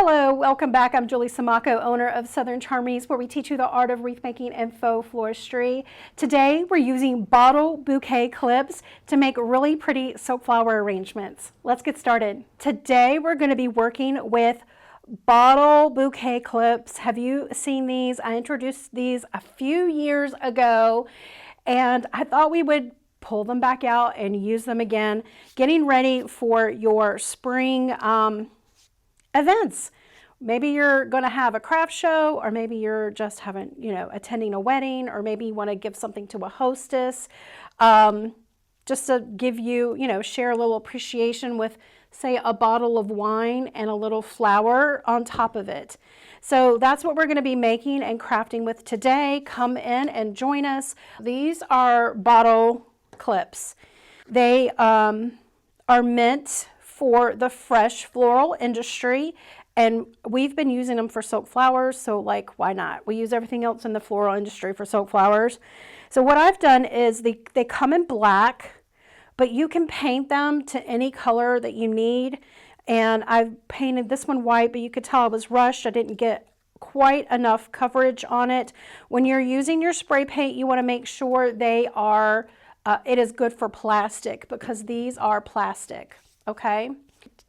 Hello, welcome back. I'm Julie Siomacco, owner of Southern Charmies, where we teach you the art of wreath making and faux floristry. Today, we're using bottle bouquet clips to make really pretty silk flower arrangements. Let's get started. Today, we're going to be working with bottle bouquet clips. Have you seen these? I introduced these a few years ago, and I thought we would pull them back out and use them again, getting ready for your spring events. Maybe you're going to have a craft show, or maybe you're just attending a wedding, or maybe you want to give something to a hostess, just to give you, share a little appreciation with, say, a bottle of wine and a little flower on top of it. So that's what we're going to be making and crafting with today. Come in and join us. These are bottle clips. They are meant for the fresh floral industry, and we've been using them for silk flowers, so why not? We use everything else in the floral industry for silk flowers. So what I've done is they come in black, but you can paint them to any color that you need, and I've painted this one white, but you could tell I was rushed. I didn't get quite enough coverage on it. When you're using your spray paint, you want to make sure they are it is good for plastic, because these are plastic. Okay,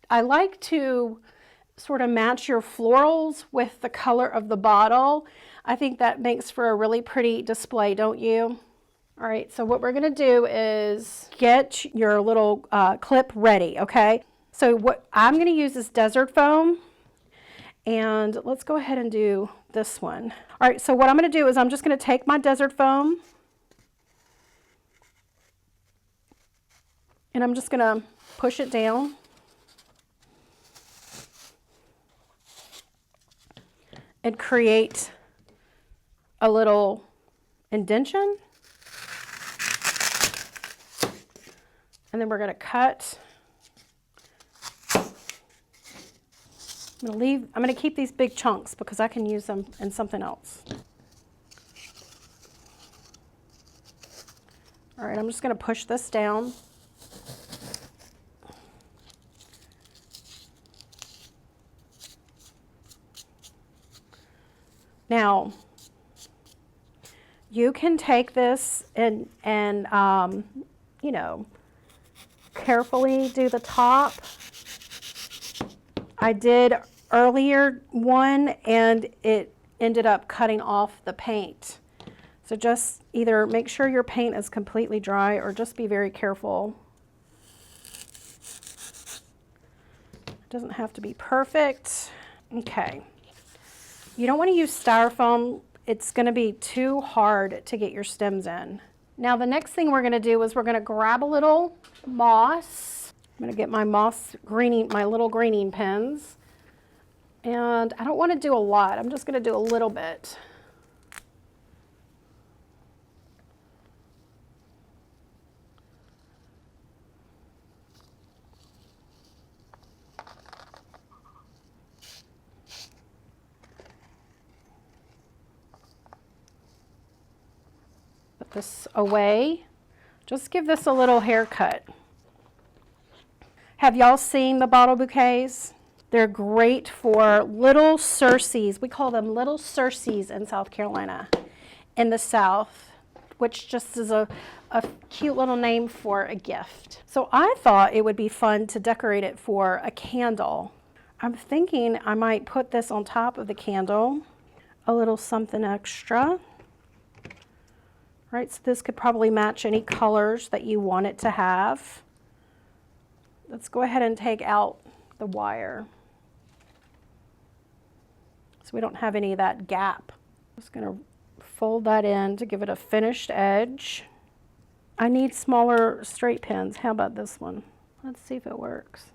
I like to sort of match your florals with the color of the bottle. I think that makes for a really pretty display, don't you? All right, so what we're going to do is get your little clip ready, okay? So what I'm going to use is desert foam, and let's go ahead and do this one. All right, so what I'm going to do is I'm just going to take my desert foam, and I'm just going to push it down. And create a little indentation. And then we're going to cut. I'm going to keep these big chunks because I can use them in something else. All right, I'm just going to push this down. Now, you can take this and carefully do the top. I did earlier one, and it ended up cutting off the paint. So just either make sure your paint is completely dry, or just be very careful. It doesn't have to be perfect. Okay. You don't want to use styrofoam. It's going to be too hard to get your stems in. Now the next thing we're going to do is we're going to grab a little moss. I'm going to get my my little greening pins. And I don't want to do a lot. I'm just going to do a little bit. This away. Just give this a little haircut. Have y'all seen the bottle bouquets? They're great for little Circes. We call them little Circes in South Carolina, in the South, which just is a cute little name for a gift. So I thought it would be fun to decorate it for a candle. I'm thinking I might put this on top of the candle, a little something extra. Right, so this could probably match any colors that you want it to have. Let's go ahead and take out the wire, so we don't have any of that gap. I'm just going to fold that in to give it a finished edge. I need smaller straight pins. How about this one? Let's see if it works.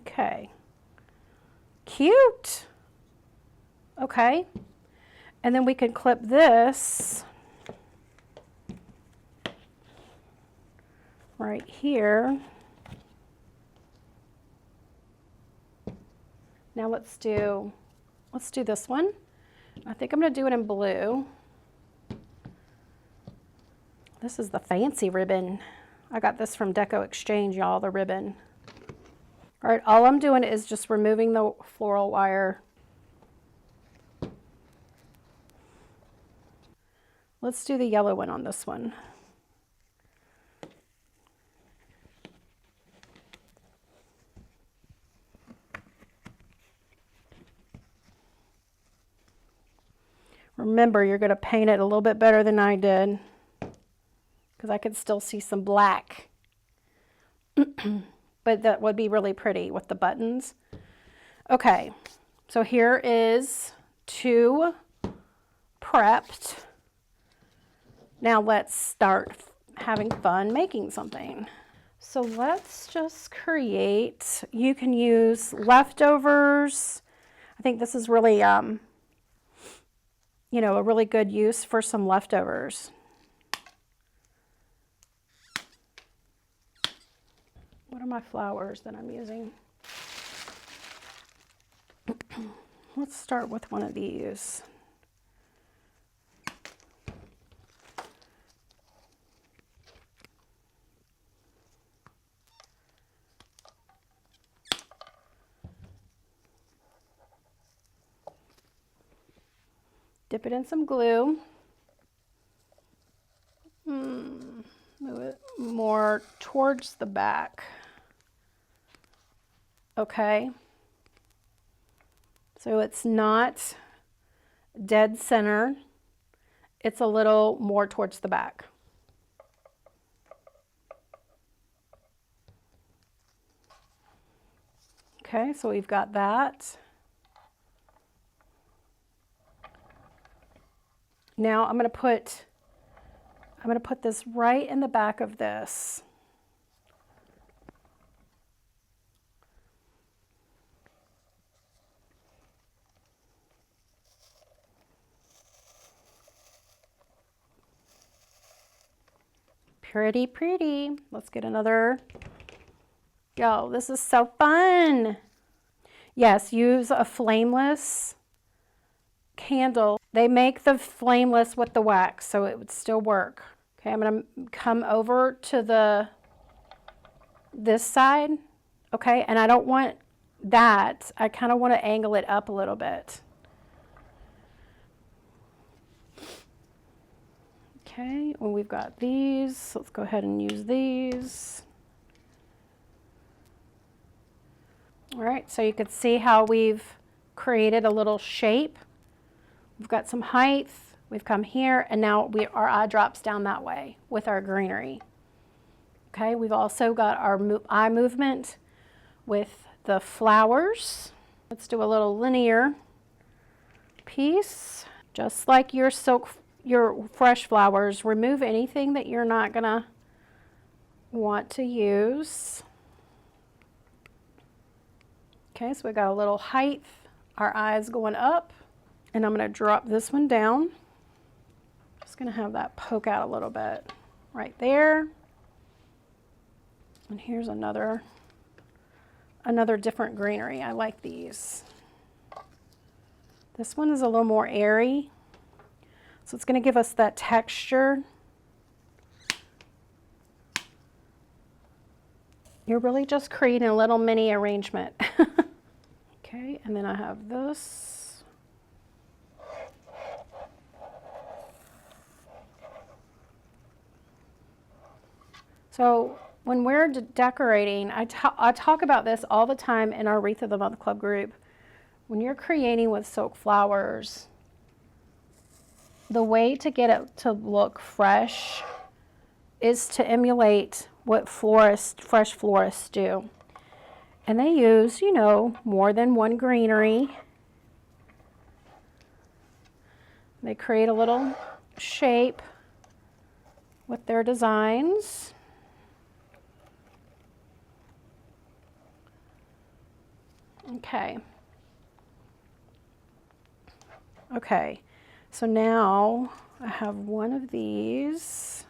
Okay. Cute. Okay, and then we can clip this right here. Now let's do this one. I think I'm going to do it in blue. This is the fancy ribbon. I got this from Deco Exchange, y'all, the ribbon. All right, all I'm doing is just removing the floral wire. Let's do the yellow one on this one. Remember, you're going to paint it a little bit better than I did because I could still see some black. But that would be really pretty with the buttons. Okay, so here is 2 prepped. Now let's start having fun making something. So let's just create, you can use leftovers. I think this is really, you know, a really good use for some leftovers. What are my flowers that I'm using? Let's start with one of these. Dip it in some glue. Move it more towards the back. Okay. So it's not dead center. It's a little more towards the back. Okay, so we've got that. Now I'm going to put this right in the back of this. Pretty, pretty. Let's get another. Yo, this is so fun. Yes, use a flameless candle. They make the flameless with the wax, so it would still work. Okay, I'm going to come over to this side. Okay, and I don't want that. I kind of want to angle it up a little bit. Okay, well, we've got these. Let's go ahead and use these. All right, so you could see how we've created a little shape. We've got some height. We've come here, and now our eye drops down that way with our greenery. Okay, we've also got our eye movement with the flowers. Let's do a little linear piece. Just like your fresh flowers, remove anything that you're not gonna want to use. Okay, so we got a little height, our eyes going up, and I'm gonna drop this one down. Just gonna have that poke out a little bit right there. And here's another different greenery. I like these. This one is a little more airy, so it's gonna give us that texture. You're really just creating a little mini arrangement. Okay, and then I have this. So when we're decorating, I talk about this all the time in our Wreath of the Month Club group. When you're creating with silk flowers, the way to get it to look fresh is to emulate what fresh florists do. And they use, you know, more than one greenery. They create a little shape with their designs. Okay. Okay, so now I have one of these.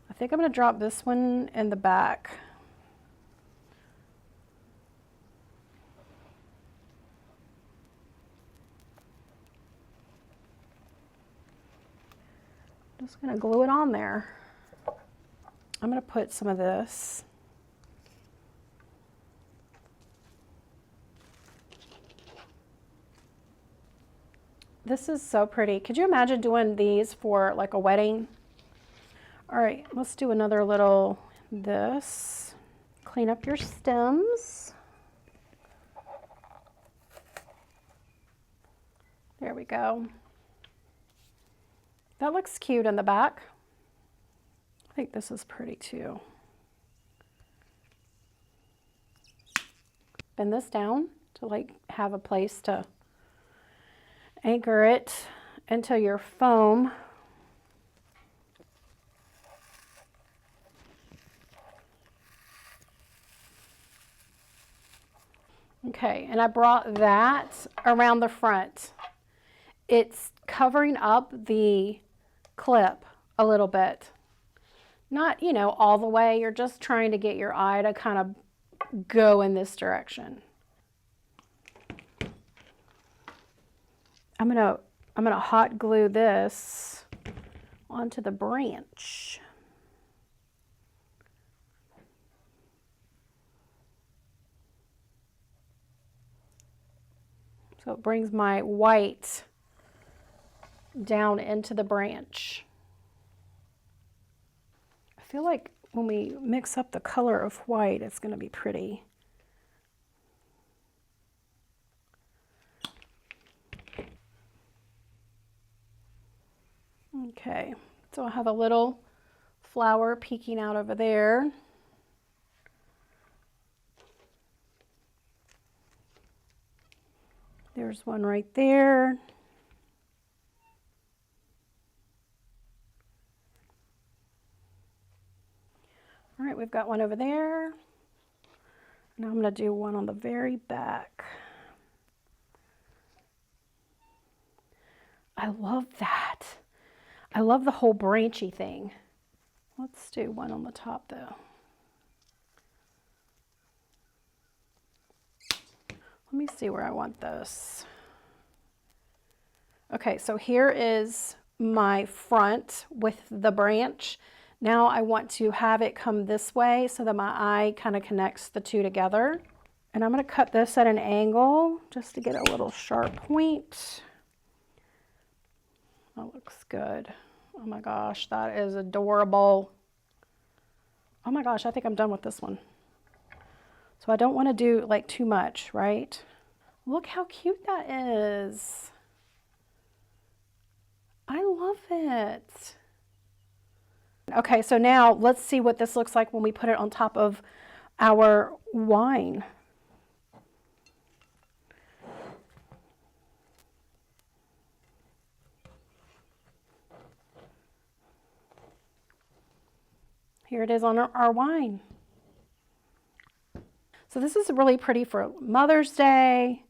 I think I'm going to drop this one in the back. just going to glue it on there. I'm going to put some of this. This is so pretty. Could you imagine doing these for like a wedding? All right, let's do another little this. Clean up your stems. There we go. That looks cute in the back. I think this is pretty too. Bend this down to like have a place to anchor it into your foam. Okay, and I brought that around the front. It's covering up the clip a little bit. Not, you know, all the way. You're just trying to get your eye to kind of go in this direction. I'm gonna hot glue this onto the branch. So it brings my white down into the branch. I feel like when we mix up the color of white, it's going to be pretty. Okay, so I have a little flower peeking out over there. There's one right there. All right, we've got one over there. Now I'm going to do one on the very back. I love that. I love the whole branchy thing. Let's do one on the top though. Let me see where I want this. Okay, so here is my front with the branch. Now I want to have it come this way so that my eye kind of connects the two together. And I'm going to cut this at an angle just to get a little sharp point. That looks good. Oh my gosh, that is adorable. Oh my gosh, I think I'm done with this one. So I don't want to do like too much, right? Look how cute that is. I love it. Okay, so now let's see what this looks like when we put it on top of our wine. Here it is on our wine. So this is really pretty for Mother's Day,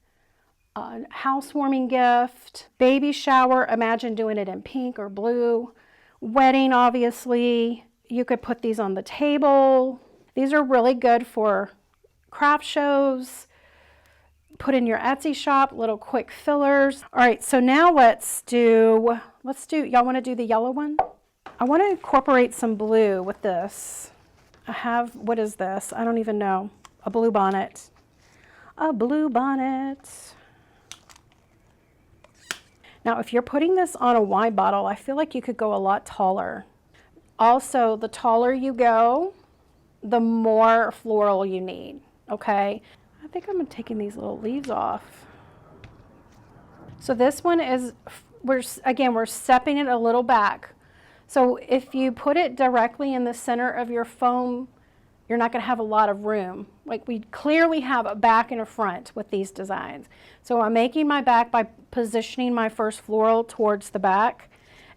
a housewarming gift, baby shower. Imagine doing it in pink or blue. Wedding, obviously. You could put these on the table. These are really good for craft shows. Put in your Etsy shop, little quick fillers. All right, so now let's do, y'all want to do the yellow one? I want to incorporate some blue with this. I have, what is this? I don't even know. A blue bonnet. A blue bonnet. Now, if you're putting this on a wine bottle, I feel like you could go a lot taller. Also, the taller you go, the more floral you need, okay? I think I'm taking these little leaves off. So this one is, we're stepping it a little back. So if you put it directly in the center of your foam, you're not going to have a lot of room. Like we clearly have a back and a front with these designs. So I'm making my back by positioning my first floral towards the back.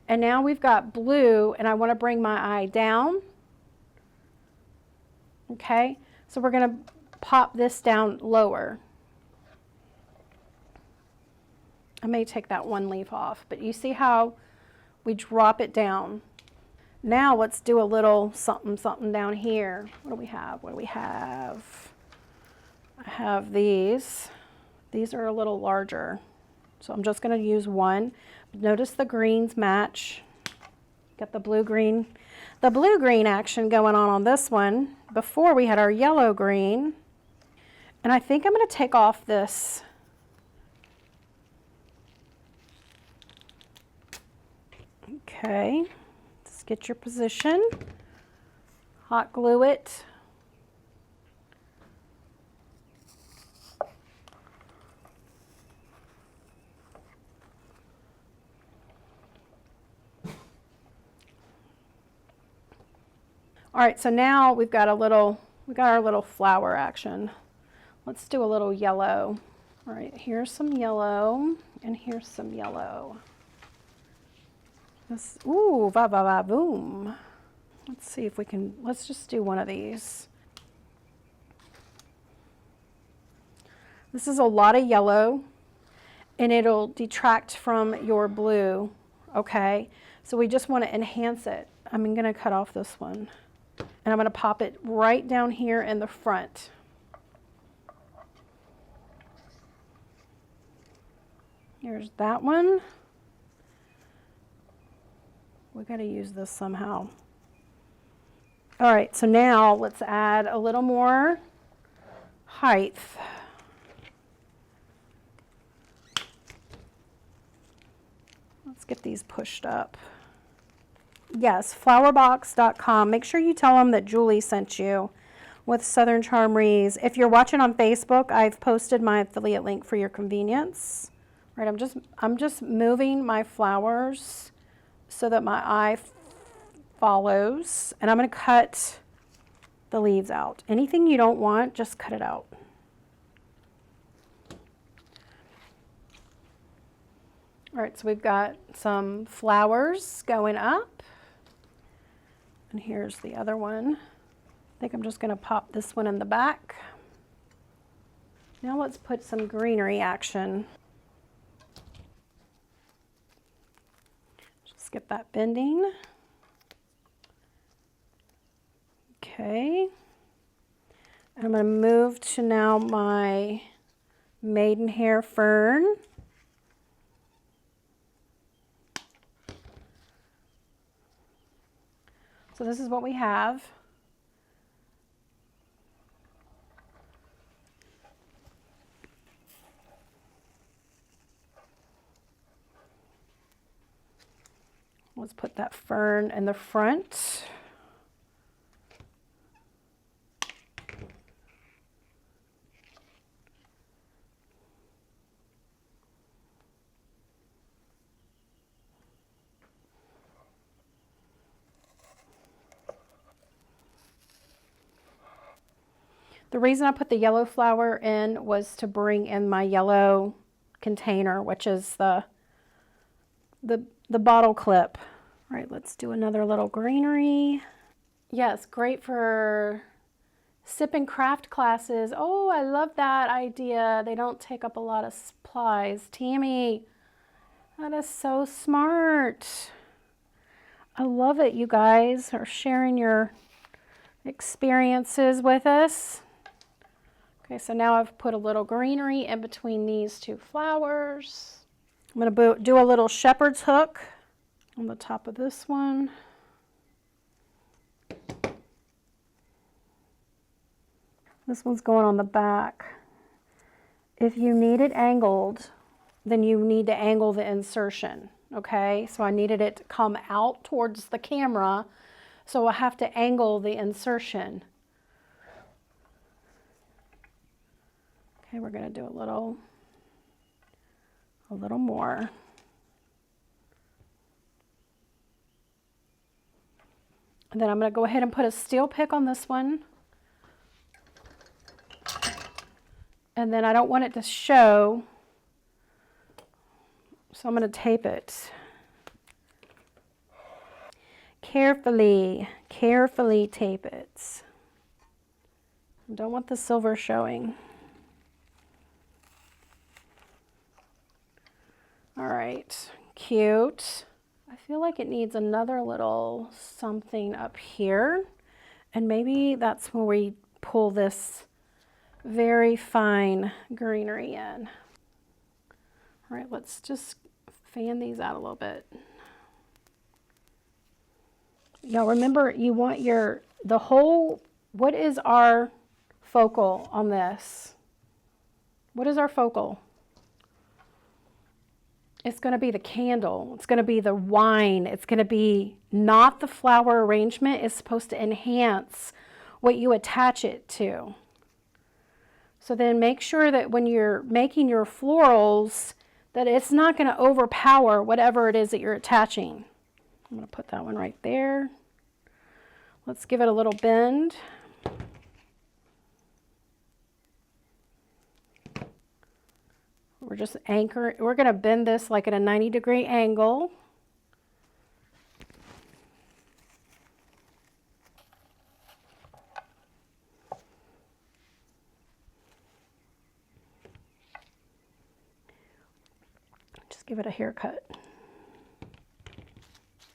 And now we've got blue, and I want to bring my eye down. Okay, so we're going to pop this down lower. I may take that one leaf off, but you see how we drop it down. Now let's do a little something, something down here. What do we have? What do we have? I have these. These are a little larger. So I'm just going to use one. Notice the greens match. Got the blue-green action going on this one. Before we had our yellow-green. And I think I'm going to take off this. Okay, just get your position. Hot glue it. All right, so now we got our little flower action. Let's do a little yellow. All right, here's some yellow, and here's some yellow. Ooh, va va va boom. Let's see if we can, let's just do one of these. This is a lot of yellow, and it'll detract from your blue, okay? So we just want to enhance it. I'm going to cut off this one, and I'm going to pop it right down here in the front. Here's that one. We got to use this somehow. All right, so now let's add a little more height. Let's get these pushed up. Yes, flowerbox.com. Make sure you tell them that Julie sent you with Southern Charm Wreaths. If you're watching on Facebook, I've posted my affiliate link for your convenience. All right, I'm just moving my flowers so that my eye follows, and I'm going to cut the leaves out. Anything you don't want, just cut it out. All right, so we've got some flowers going up, and here's the other one. I think I'm just going to pop this one in the back. Now let's put some greenery action. Just get that bending. Okay, and I'm going to move to now my maidenhair fern. So this is what we have. Let's put that fern in the front. The reason I put the yellow flower in was to bring in my yellow container, which is the bottle clip. All right, let's do another little greenery. Yes, great for sip and craft classes. Oh, I love that idea. They don't take up a lot of supplies. Tammy, that is so smart. I love it. You guys are sharing your experiences with us. Okay, so now I've put a little greenery in between these two flowers. I'm going to do a little shepherd's hook on the top of this one. This one's going on the back. If you need it angled, then you need to angle the insertion, okay? So I needed it to come out towards the camera, so I have to angle the insertion. Okay, we're going to do a little more. And then I'm going to go ahead and put a steel pick on this one. And then I don't want it to show, so I'm going to tape it. Carefully tape it. I don't want the silver showing. All right, cute. I feel like it needs another little something up here, and maybe that's where we pull this very fine greenery in. All right, let's just fan these out a little bit. Y'all remember, you want the whole, what is our focal on this? What is our focal? It's going to be the candle. It's going to be the wine. It's going to be not the flower arrangement. It's supposed to enhance what you attach it to. So then make sure that when you're making your florals, that it's not going to overpower whatever it is that you're attaching. I'm going to put that one right there. Let's give it a little bend. We're just anchoring. We're going to bend this like at a 90-degree angle. Just give it a haircut.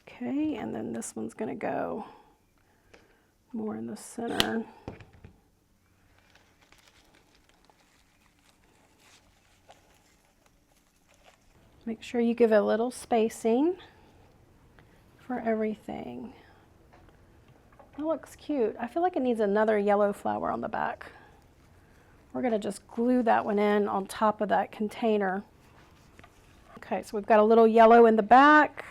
Okay, and then this one's going to go more in the center. Make sure you give it a little spacing for everything. That looks cute. I feel like it needs another yellow flower on the back. We're going to just glue that one in on top of that container. Okay, so we've got a little yellow in the back.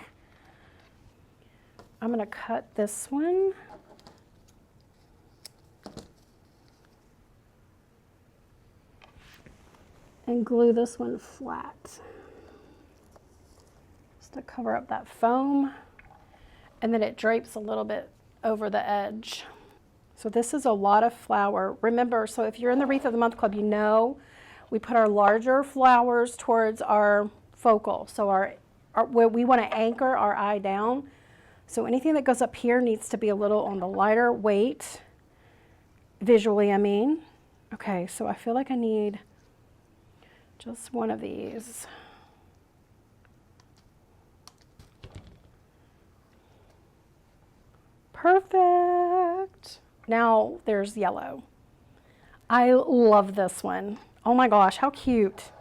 I'm going to cut this one. And glue this one flat. Just to cover up that foam. And then it drapes a little bit over the edge. So this is a lot of flower. Remember, so if you're in the Wreath of the Month Club, you know we put our larger flowers towards our focal. So where we want to anchor our eye down. So anything that goes up here needs to be a little on the lighter weight, visually I mean. Okay, so I feel like I need just one of these. Perfect. Now there's yellow. I love this one. Oh my gosh, how cute.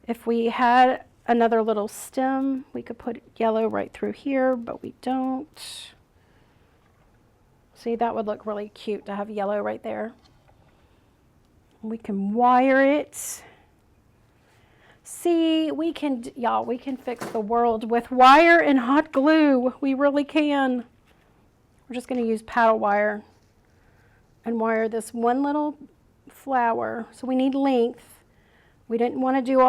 If we had another little stem, we could put yellow right through here, but we don't. See, that would look really cute to have yellow right there. We can wire it. See, we can, y'all, we can fix the world with wire and hot glue. We really can. We're just going to use paddle wire and wire this one little flower. So we need length. We didn't want to do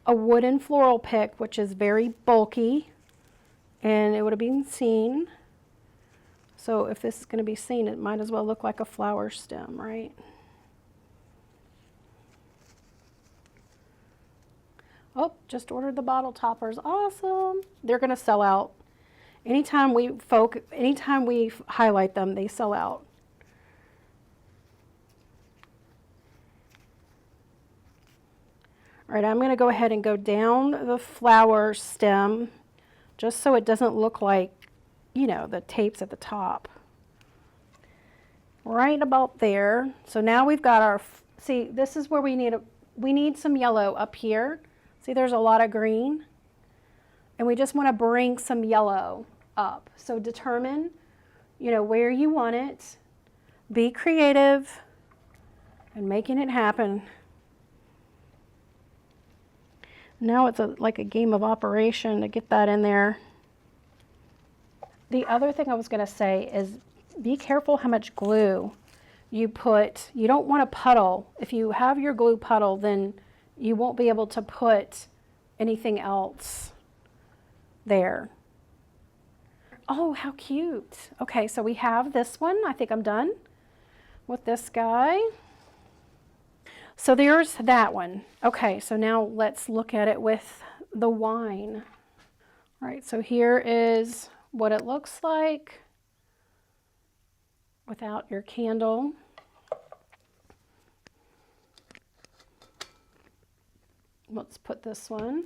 a wooden floral pick, which is very bulky, and it would have been seen. So if this is going to be seen, it might as well look like a flower stem, right? Oh, just ordered the bottle toppers. Awesome. They're going to sell out. Anytime we highlight them, they sell out. All right, I'm going to go ahead and go down the flower stem just so it doesn't look like, you know, the tape's at the top. Right about there. So now we've got our, see, this is where we need some yellow up here. See, there's a lot of green. And we just want to bring some yellow up. So determine, you know, where you want it. Be creative and making it happen. Now it's like a game of operation to get that in there. The other thing I was going to say is be careful how much glue you put. You don't want a puddle. If you have your glue puddle, then you won't be able to put anything else there. Oh, how cute. Okay, so we have this one. I think I'm done with this guy. So there's that one. Okay, so now let's look at it with the wine. All right, so here is what it looks like without your candle. Let's put this one.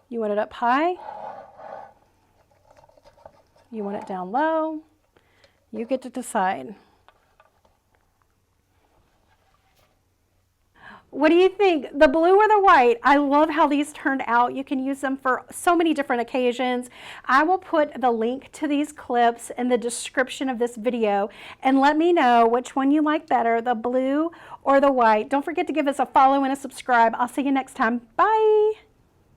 You want it up high? You want it down low? You get to decide. What do you think? The blue or the white? I love how these turned out. You can use them for so many different occasions. I will put the link to these clips in the description of this video, and let me know which one you like better, the blue or the white. Don't forget to give us a follow and a subscribe. I'll see you next time. Bye.